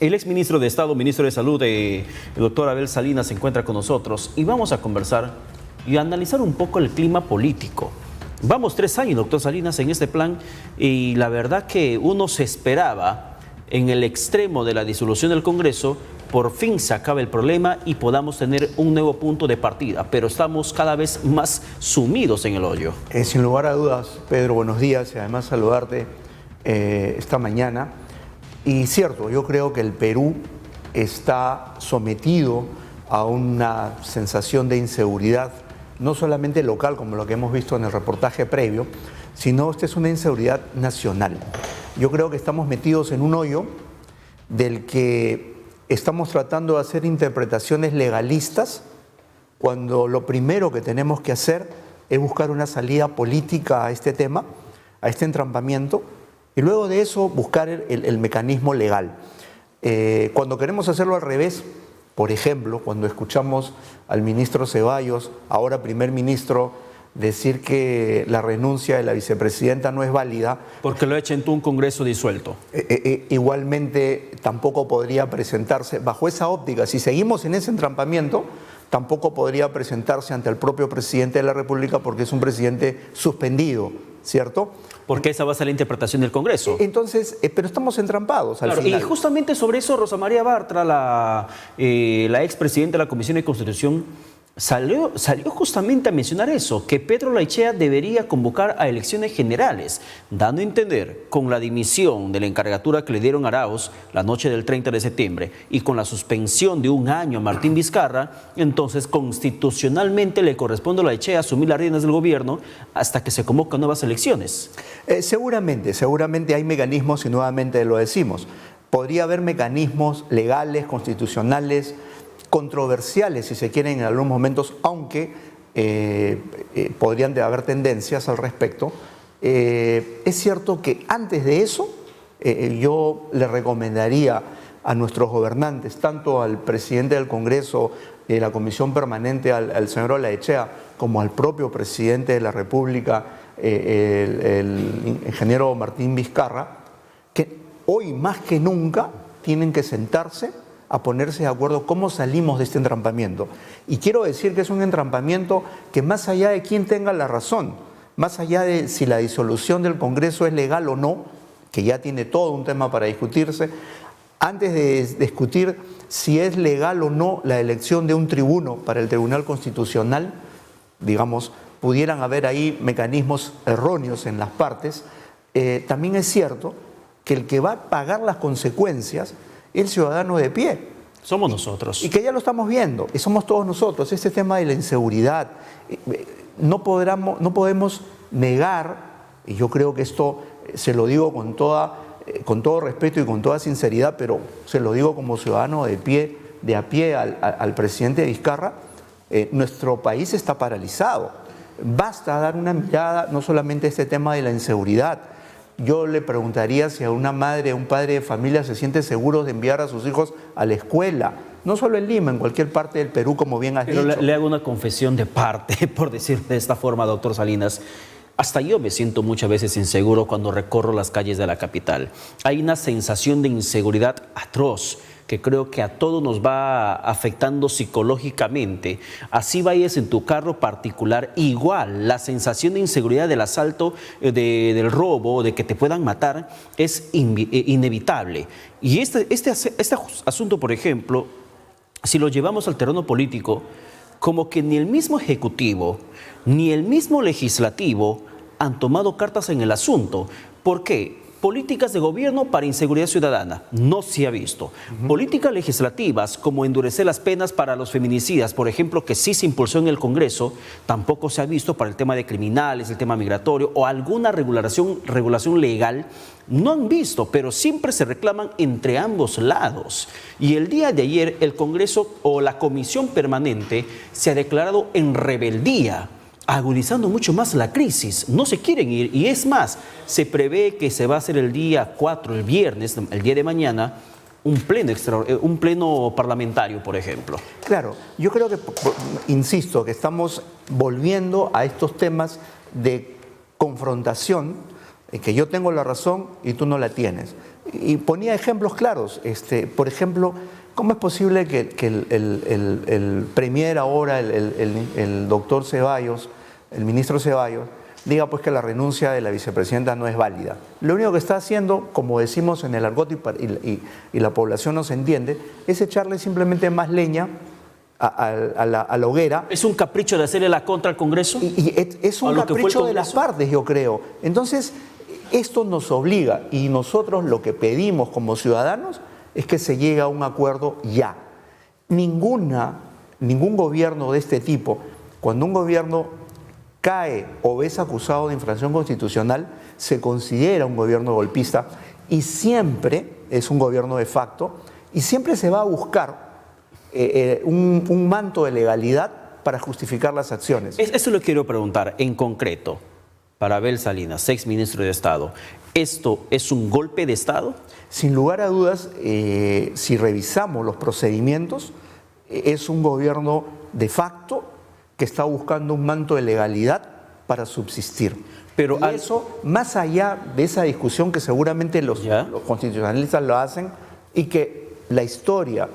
El exministro de Estado, ministro de Salud, el doctor Abel Salinas, se encuentra con nosotros y vamos a conversar y a analizar un poco el clima político. Vamos 3 años, doctor Salinas, en este plan y la verdad que uno se esperaba en el extremo de la disolución del Congreso, por fin se acabe el problema y podamos tener un nuevo punto de partida, pero estamos cada vez más sumidos en el hoyo. Sin lugar a dudas, Pedro, buenos días y además saludarte esta mañana. Y cierto, yo creo que el Perú está sometido a una sensación de inseguridad, no solamente local, como lo que hemos visto en el reportaje previo, sino esta es una inseguridad nacional. Yo creo que estamos metidos en un hoyo del que estamos tratando de hacer interpretaciones legalistas, cuando lo primero que tenemos que hacer es buscar una salida política a este tema, a este entrampamiento, y luego de eso buscar el mecanismo legal. Cuando queremos hacerlo al revés, por ejemplo, cuando escuchamos al ministro Ceballos, ahora primer ministro, decir que la renuncia de la vicepresidenta no es válida. Porque lo echen tú un Congreso disuelto. Igualmente tampoco podría presentarse, bajo esa óptica, si seguimos en ese entrampamiento, tampoco podría presentarse ante el propio presidente de la República porque es un presidente suspendido, ¿cierto? Porque esa va a ser la interpretación del Congreso. Entonces, pero estamos entrampados al claro, final. y justamente sobre eso, Rosa María Bartra, la expresidenta de la Comisión de Constitución, salió justamente a mencionar eso, que Pedro Laichea debería convocar a elecciones generales, dando a entender, con la dimisión de la encargatura que le dieron a Arauz la noche del 30 de septiembre y con la suspensión de 1 año a Martín Vizcarra, entonces constitucionalmente le corresponde a Laichea asumir las riendas del gobierno hasta que se convocan nuevas elecciones. Seguramente hay mecanismos y nuevamente lo decimos. Podría haber mecanismos legales, constitucionales, controversiales, si se quieren, en algunos momentos, aunque podrían haber tendencias al respecto. Es cierto que antes de eso, yo le recomendaría a nuestros gobernantes, tanto al presidente del Congreso, la Comisión Permanente, al señor Laichea, como al propio presidente de la República, el ingeniero Martín Vizcarra, que hoy más que nunca tienen que sentarse a ponerse de acuerdo cómo salimos de este entrampamiento. Y quiero decir que es un entrampamiento que, más allá de quién tenga la razón, más allá de si la disolución del Congreso es legal o no, que ya tiene todo un tema para discutirse, antes de discutir si es legal o no la elección de un tribuno para el Tribunal Constitucional, digamos, pudieran haber ahí mecanismos erróneos en las partes, también es cierto que el que va a pagar las consecuencias el ciudadano de pie. Somos nosotros. Y que ya lo estamos viendo, y somos todos nosotros. Este tema de la inseguridad, no podemos negar, y yo creo que esto se lo digo con todo respeto y con toda sinceridad, pero se lo digo como ciudadano de a pie al presidente Vizcarra, nuestro país está paralizado. Basta dar una mirada no solamente a este tema de la inseguridad. Yo le preguntaría si a una madre o un padre de familia se siente seguro de enviar a sus hijos a la escuela, no solo en Lima, en cualquier parte del Perú, como bien has dicho. Pero le hago una confesión de parte, por decir de esta forma, doctor Salinas. Hasta yo me siento muchas veces inseguro cuando recorro las calles de la capital. Hay una sensación de inseguridad atroz que creo que a todos nos va afectando psicológicamente. Así vayas en tu carro particular, igual la sensación de inseguridad del asalto, del robo, de que te puedan matar, es inevitable. Y este asunto, por ejemplo, si lo llevamos al terreno político, como que ni el mismo Ejecutivo ni el mismo Legislativo han tomado cartas en el asunto. ¿Por qué? Políticas de gobierno para inseguridad ciudadana, no se ha visto. Políticas legislativas como endurecer las penas para los feminicidas, por ejemplo, que sí se impulsó en el Congreso, tampoco se ha visto para el tema de criminales, el tema migratorio o alguna regulación legal. No han visto, pero siempre se reclaman entre ambos lados. Y el día de ayer el Congreso o la Comisión Permanente se ha declarado en rebeldía, agudizando mucho más la crisis. No se quieren ir y es más, se prevé que se va a hacer el día 4, el viernes, el día de mañana, un pleno parlamentario, por ejemplo. Claro, yo creo que, insisto, que estamos volviendo a estos temas de confrontación, en que yo tengo la razón y tú no la tienes. Y ponía ejemplos claros. Por ejemplo, ¿cómo es posible que el premier ahora, el doctor Ceballos, el ministro Ceballos, diga pues que la renuncia de la vicepresidenta no es válida? Lo único que está haciendo, como decimos en el argot y la población nos entiende, es echarle simplemente más leña a la hoguera. ¿Es un capricho de hacerle la contra al Congreso? Y es un capricho de las partes, yo creo. Entonces, esto nos obliga, y nosotros lo que pedimos como ciudadanos es que se llegue a un acuerdo ya. Ningún gobierno de este tipo, cuando un gobierno cae o es acusado de infracción constitucional, se considera un gobierno golpista, y siempre es un gobierno de facto, y siempre se va a buscar un manto de legalidad para justificar las acciones. Eso lo quiero preguntar en concreto para Abel Salinas, ex ministro de Estado. ¿Esto es un golpe de Estado? Sin lugar a dudas, si revisamos los procedimientos, es un gobierno de facto que está buscando un manto de legalidad para subsistir. Pero y eso, más allá de esa discusión que seguramente los constitucionalistas lo hacen, y que la historia,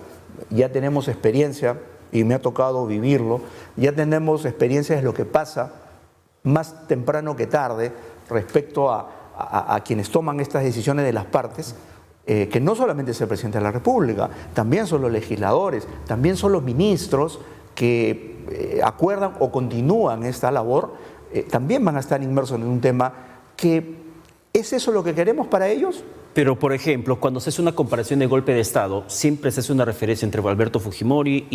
ya tenemos experiencia, y me ha tocado vivirlo, ya tenemos experiencia de lo que pasa más temprano que tarde respecto a quienes toman estas decisiones de las partes, que no solamente es el presidente de la República, también son los legisladores, también son los ministros que acuerdan o continúan esta labor, también van a estar inmersos en un tema que ¿es eso lo que queremos para ellos? Pero, por ejemplo, cuando se hace una comparación de golpe de Estado, siempre se hace una referencia entre Alberto Fujimori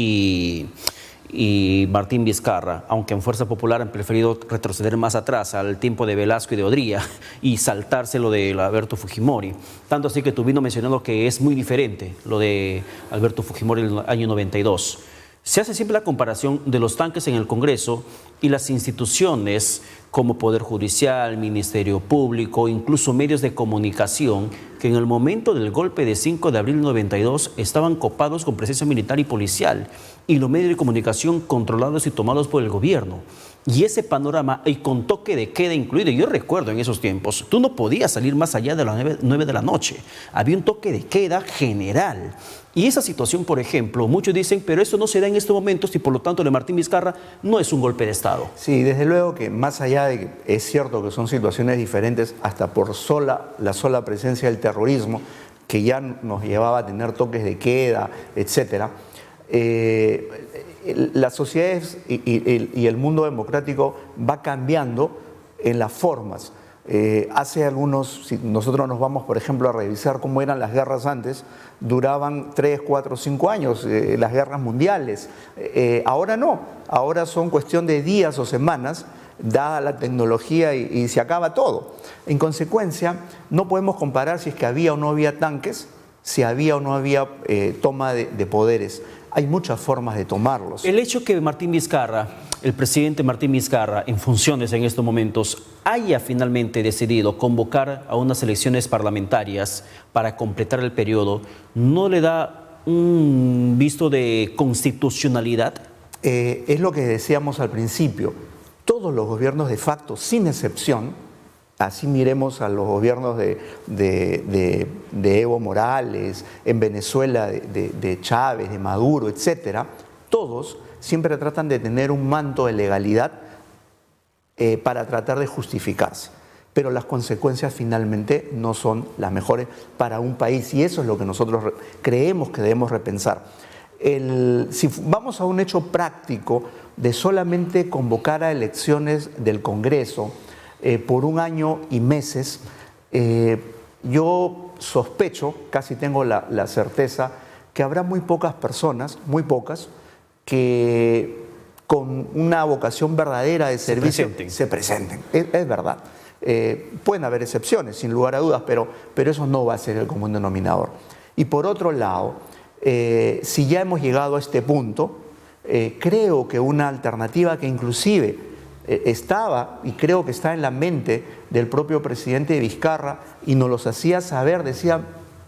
y Martín Vizcarra, aunque en Fuerza Popular han preferido retroceder más atrás, al tiempo de Velasco y de Odría, y saltarse lo de Alberto Fujimori. Tanto así que tú vino mencionando que es muy diferente lo de Alberto Fujimori en el año 92. Se hace siempre la comparación de los tanques en el Congreso y las instituciones como Poder Judicial, Ministerio Público, incluso medios de comunicación, que en el momento del golpe de 5 de abril del 92 estaban copados con presencia militar y policial, y los medios de comunicación controlados y tomados por el gobierno. Y ese panorama, y con toque de queda incluido, yo recuerdo en esos tiempos, tú no podías salir más allá de las 9 de la noche. Había un toque de queda general. Y esa situación, por ejemplo, muchos dicen, pero eso no se da en estos momentos y por lo tanto, de Martín Vizcarra no es un golpe de Estado. Sí, desde luego que más allá de que es cierto que son situaciones diferentes, hasta por la sola presencia del terrorismo, que ya nos llevaba a tener toques de queda, etcétera, las sociedades y el mundo democrático va cambiando en las formas. Hace algunos, si nosotros nos vamos, por ejemplo, a revisar cómo eran las guerras antes, duraban 3, 4, 5 años, las guerras mundiales. Ahora no, ahora son cuestión de días o semanas, dada la tecnología y se acaba todo. En consecuencia, no podemos comparar si es que había o no había tanques, si había o no había toma de poderes. Hay muchas formas de tomarlos. El hecho que Martín Vizcarra, el presidente Martín Vizcarra, en funciones en estos momentos, haya finalmente decidido convocar a unas elecciones parlamentarias para completar el periodo, ¿no le da un visto de constitucionalidad? Es lo que decíamos al principio. Todos los gobiernos de facto, sin excepción, así miremos a los gobiernos de Evo Morales, en Venezuela de Chávez, de Maduro, etcétera, todos siempre tratan de tener un manto de legalidad para tratar de justificarse. Pero las consecuencias finalmente no son las mejores para un país, y eso es lo que nosotros creemos que debemos repensar. Si vamos a un hecho práctico de solamente convocar a elecciones del Congreso por 1 año y meses, yo sospecho, casi tengo la certeza, que habrá muy pocas personas, muy pocas, que con una vocación verdadera de servicio se presenten. Es verdad. Pueden haber excepciones, sin lugar a dudas, pero eso no va a ser el común denominador. Y por otro lado, si ya hemos llegado a este punto, creo que una alternativa que inclusive estaba, y creo que está en la mente del propio presidente Vizcarra, y nos los hacía saber, decía,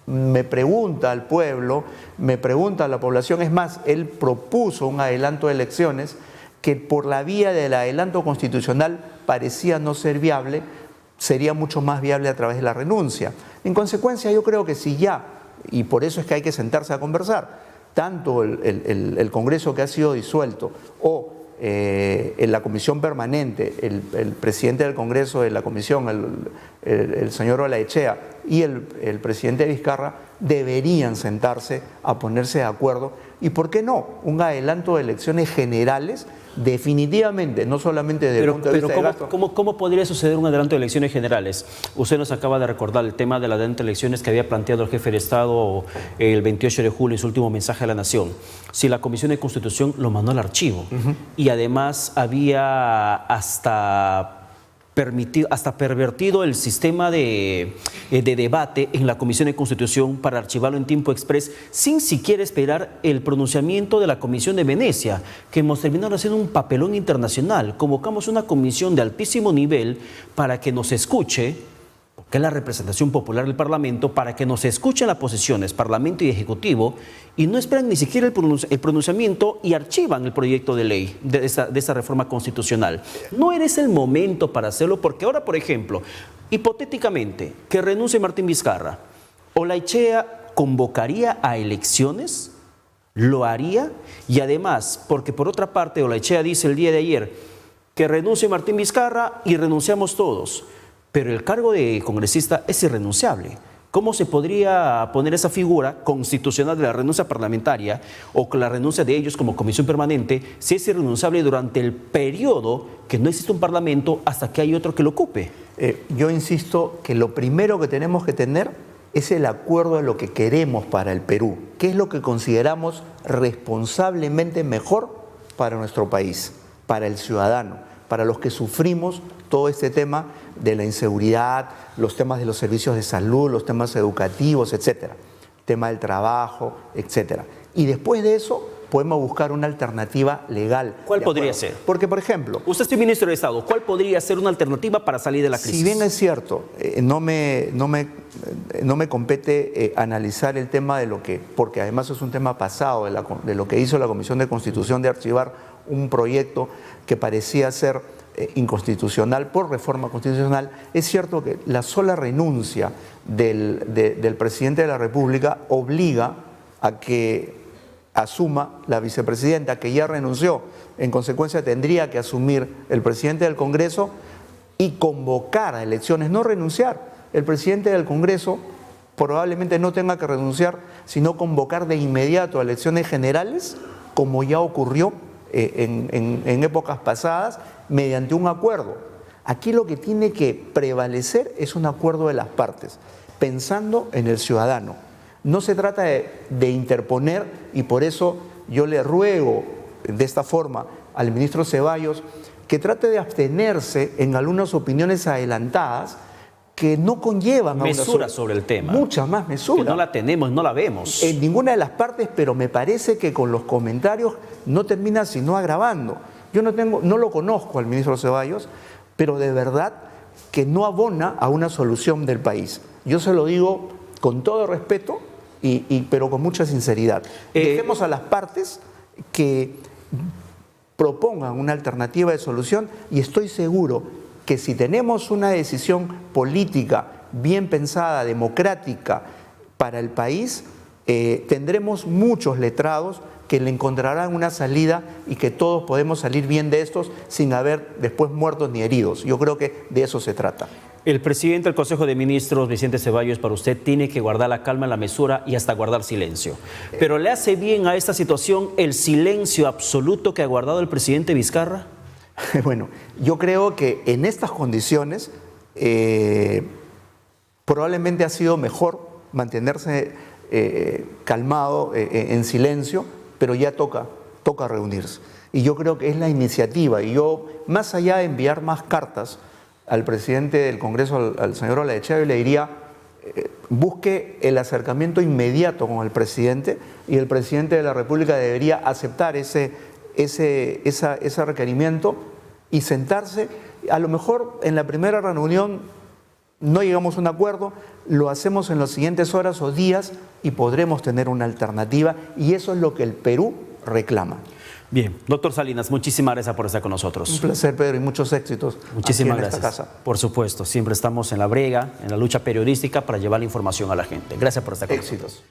me pregunta al pueblo, me pregunta a la población, es más, él propuso un adelanto de elecciones que por la vía del adelanto constitucional parecía no ser viable, sería mucho más viable a través de la renuncia. En consecuencia, yo creo que si ya, y por eso es que hay que sentarse a conversar, tanto el Congreso que ha sido disuelto o en la comisión permanente, el presidente del Congreso de la comisión, el señor Olaechea, y el presidente Vizcarra, deberían sentarse a ponerse de acuerdo. ¿Y por qué no? Un adelanto de elecciones generales, definitivamente, no solamente desde el punto de vista de gasto. ¿Cómo podría suceder un adelanto de elecciones generales? Usted nos acaba de recordar el tema del adelanto de elecciones que había planteado el jefe de Estado el 28 de julio en su último mensaje a la Nación. Si la Comisión de Constitución lo mandó al archivo y además había hasta pervertido el sistema de debate en la Comisión de Constitución para archivarlo en tiempo express sin siquiera esperar el pronunciamiento de la Comisión de Venecia, que hemos terminado haciendo un papelón internacional. Convocamos una comisión de altísimo nivel para que nos escuche, que es la representación popular del Parlamento, para que nos escuchen las posiciones, Parlamento y Ejecutivo, y no esperan ni siquiera el pronunciamiento y archivan el proyecto de ley de esa reforma constitucional. No eres el momento para hacerlo, porque ahora, por ejemplo, hipotéticamente, que renuncie Martín Vizcarra, Olaechea convocaría a elecciones, lo haría, y además, porque por otra parte, Olaechea dice el día de ayer que renuncie Martín Vizcarra y renunciamos todos. Pero el cargo de congresista es irrenunciable. ¿Cómo se podría poner esa figura constitucional de la renuncia parlamentaria o con la renuncia de ellos como comisión permanente si es irrenunciable durante el periodo que no existe un parlamento hasta que hay otro que lo ocupe? Yo insisto que lo primero que tenemos que tener es el acuerdo de lo que queremos para el Perú, qué es lo que consideramos responsablemente mejor para nuestro país, para el ciudadano, para los que sufrimos todo este tema de la inseguridad, los temas de los servicios de salud, los temas educativos, etcétera, tema del trabajo, etcétera. Y después de eso podemos buscar una alternativa legal. ¿Cuál podría ser? Porque, por ejemplo, usted es ministro de Estado, ¿cuál podría ser una alternativa para salir de la crisis? Si bien es cierto, no me compete analizar el tema de lo que, porque además es un tema pasado de lo que hizo la Comisión de Constitución de archivar un proyecto que parecía ser inconstitucional por reforma constitucional. Es cierto que la sola renuncia del presidente de la República obliga a que asuma la vicepresidenta, que ya renunció. En consecuencia, tendría que asumir el presidente del Congreso y convocar a elecciones, no renunciar. El presidente del Congreso probablemente no tenga que renunciar, sino convocar de inmediato a elecciones generales, como ya ocurrió en épocas pasadas, mediante un acuerdo. Aquí lo que tiene que prevalecer es un acuerdo de las partes, pensando en el ciudadano. No se trata de interponer, y por eso yo le ruego de esta forma al ministro Ceballos que trate de abstenerse en algunas opiniones adelantadas que no conllevan a mesura sobre el tema. Mucha más mesura. Que no la tenemos, no la vemos. En ninguna de las partes, pero me parece que con los comentarios no termina sino agravando. Yo no lo conozco al ministro Ceballos, pero de verdad que no abona a una solución del país. Yo se lo digo con todo respeto, pero con mucha sinceridad. Dejemos a las partes que propongan una alternativa de solución, y estoy seguro que si tenemos una decisión política bien pensada, democrática para el país, tendremos muchos letrados que le encontrarán una salida y que todos podemos salir bien de estos sin haber después muertos ni heridos. Yo creo que de eso se trata. El presidente del Consejo de Ministros, Vicente Ceballos, para usted tiene que guardar la calma, la mesura y hasta guardar silencio. ¿Pero le hace bien a esta situación el silencio absoluto que ha guardado el presidente Vizcarra? Bueno, yo creo que en estas condiciones probablemente ha sido mejor mantenerse calmado, en silencio, pero ya toca reunirse. Y yo creo que es la iniciativa. Y yo, más allá de enviar más cartas al presidente del Congreso, al señor Olaechea, yo le diría, busque el acercamiento inmediato con el presidente, y el presidente de la República debería aceptar ese requerimiento y sentarse. A lo mejor en la primera reunión no llegamos a un acuerdo, lo hacemos en las siguientes horas o días y podremos tener una alternativa, y eso es lo que el Perú reclama. Bien, doctor Salinas, muchísimas gracias por estar con nosotros. Un placer, Pedro, y muchos éxitos. Muchísimas aquí en gracias. esta casa. Por supuesto, siempre estamos en la brega, en la lucha periodística para llevar la información a la gente. Gracias por estar con nosotros. Éxitos.